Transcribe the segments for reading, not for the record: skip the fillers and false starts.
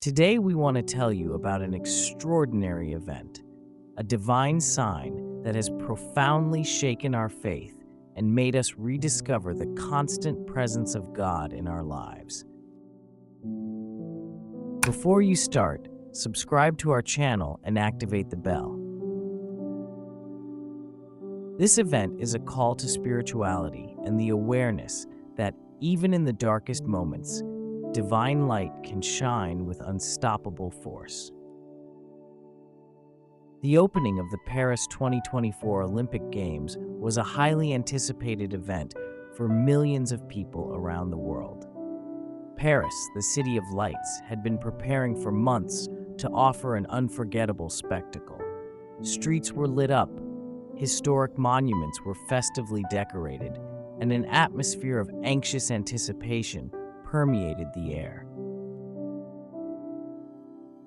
Today, we want to tell you about an extraordinary event, a divine sign that has profoundly shaken our faith and made us rediscover the constant presence of God in our lives. Before you start, subscribe to our channel and activate the bell. This event is a call to spirituality and the awareness that even in the darkest moments, divine light can shine with unstoppable force. The opening of the Paris 2024 Olympic Games was a highly anticipated event for millions of people around the world. Paris, the City of Lights, had been preparing for months to offer an unforgettable spectacle. Streets were lit up, historic monuments were festively decorated, and an atmosphere of anxious anticipation permeated the air.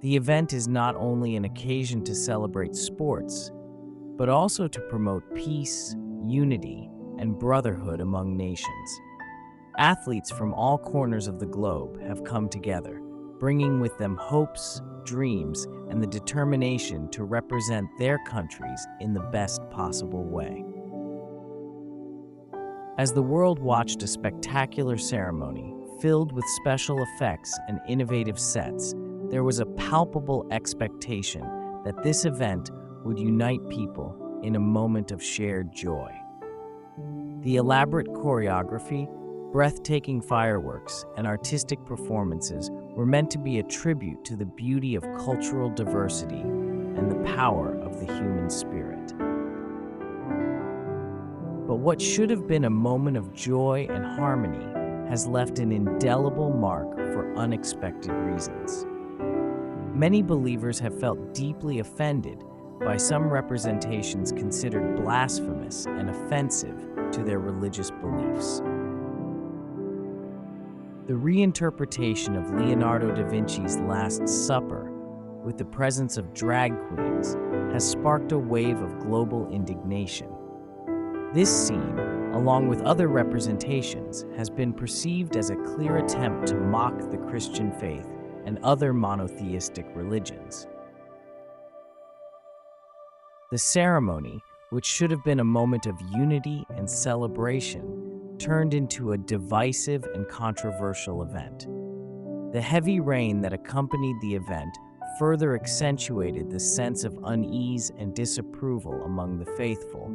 The event is not only an occasion to celebrate sports, but also to promote peace, unity, and brotherhood among nations. Athletes from all corners of the globe have come together, bringing with them hopes, dreams, and the determination to represent their countries in the best possible way. As the world watched a spectacular ceremony filled with special effects and innovative sets, there was a palpable expectation that this event would unite people in a moment of shared joy. The elaborate choreography, breathtaking fireworks, and artistic performances were meant to be a tribute to the beauty of cultural diversity and the power of the human spirit. But what should have been a moment of joy and harmony has left an indelible mark for unexpected reasons. Many believers have felt deeply offended by some representations considered blasphemous and offensive to their religious beliefs. The reinterpretation of Leonardo da Vinci's Last Supper, with the presence of drag queens, has sparked a wave of global indignation. This scene, along with other representations, has been perceived as a clear attempt to mock the Christian faith and other monotheistic religions. The ceremony, which should have been a moment of unity and celebration, turned into a divisive and controversial event. The heavy rain that accompanied the event further accentuated the sense of unease and disapproval among the faithful,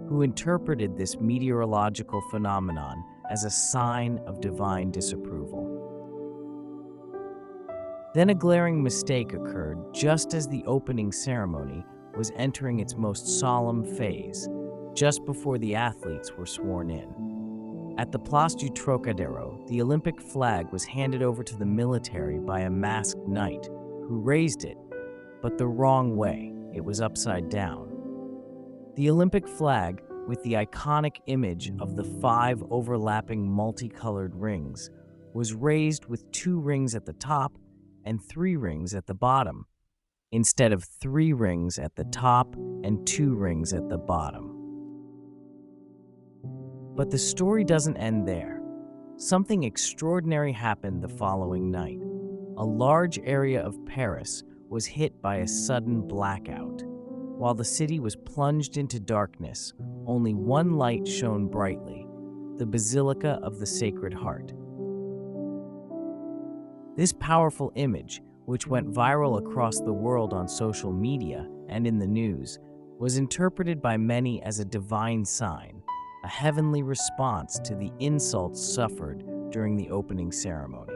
who interpreted this meteorological phenomenon as a sign of divine disapproval. Then a glaring mistake occurred just as the opening ceremony was entering its most solemn phase, just before the athletes were sworn in. At the Place du Trocadero, the Olympic flag was handed over to the military by a masked knight, who raised it, but the wrong way. It was upside down. The Olympic flag, with the iconic image of the 5 overlapping multicolored rings, was raised with 2 rings at the top and 3 rings at the bottom, instead of 3 rings at the top and 2 rings at the bottom. But the story doesn't end there. Something extraordinary happened the following night. A large area of Paris was hit by a sudden blackout. While the city was plunged into darkness, only one light shone brightly, the Basilica of the Sacred Heart. This powerful image, which went viral across the world on social media and in the news, was interpreted by many as a divine sign, a heavenly response to the insults suffered during the opening ceremony.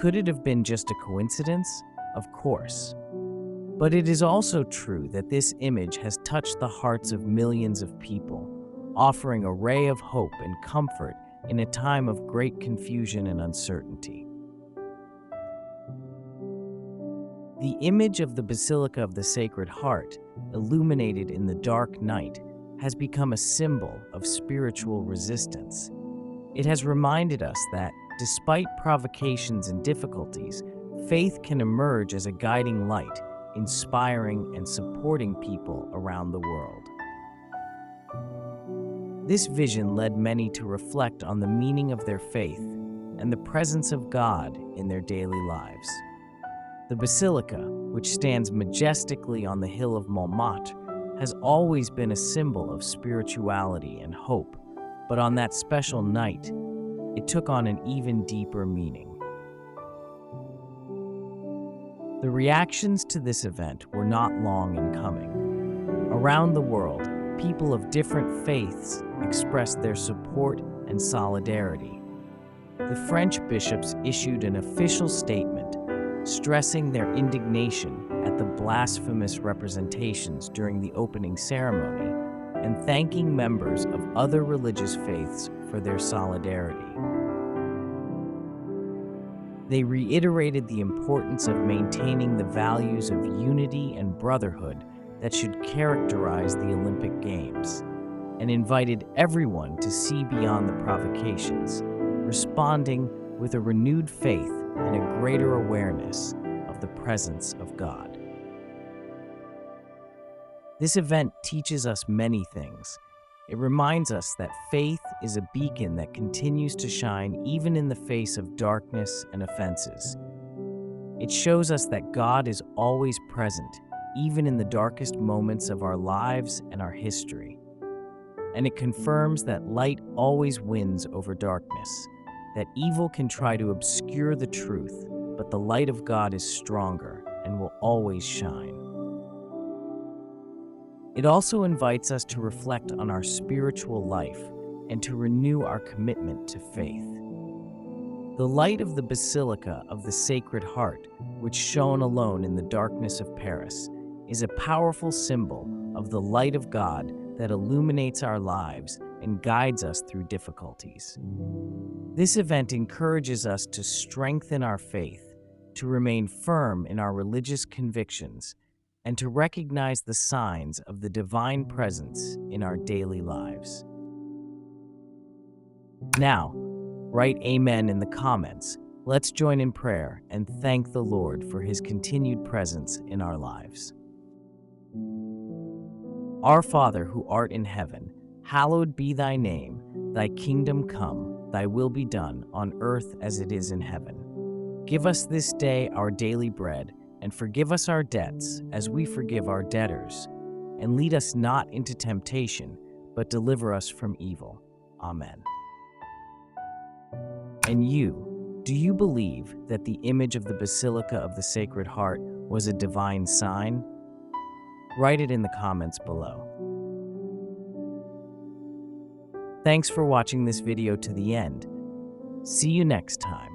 Could it have been just a coincidence? Of course. But it is also true that this image has touched the hearts of millions of people, offering a ray of hope and comfort in a time of great confusion and uncertainty. The image of the Basilica of the Sacred Heart, illuminated in the dark night, has become a symbol of spiritual resistance. It has reminded us that, despite provocations and difficulties, faith can emerge as a guiding light, inspiring and supporting people around the world. This vision led many to reflect on the meaning of their faith and the presence of God in their daily lives. The basilica, which stands majestically on the hill of Montmartre, has always been a symbol of spirituality and hope, but on that special night, it took on an even deeper meaning. The reactions to this event were not long in coming. Around the world, people of different faiths expressed their support and solidarity. The French bishops issued an official statement stressing their indignation at the blasphemous representations during the opening ceremony and thanking members of other religious faiths for their solidarity. They reiterated the importance of maintaining the values of unity and brotherhood that should characterize the Olympic Games, and invited everyone to see beyond the provocations, responding with a renewed faith and a greater awareness of the presence of God. This event teaches us many things. It reminds us that faith is a beacon that continues to shine even in the face of darkness and offenses. It shows us that God is always present, even in the darkest moments of our lives and our history. And it confirms that light always wins over darkness, that evil can try to obscure the truth, but the light of God is stronger and will always shine. It also invites us to reflect on our spiritual life and to renew our commitment to faith. The light of the Basilica of the Sacred Heart, which shone alone in the darkness of Paris, is a powerful symbol of the light of God that illuminates our lives and guides us through difficulties. This event encourages us to strengthen our faith, to remain firm in our religious convictions, and to recognize the signs of the divine presence in our daily lives. Now, write Amen in the comments. Let's join in prayer and thank the Lord for His continued presence in our lives. Our Father, who art in heaven, hallowed be thy name. Thy kingdom come, thy will be done, on earth as it is in heaven. Give us this day our daily bread, and forgive us our debts as we forgive our debtors. And lead us not into temptation, but deliver us from evil. Amen. And you, do you believe that the image of the Basilica of the Sacred Heart was a divine sign? Write it in the comments below. Thanks for watching this video to the end. See you next time.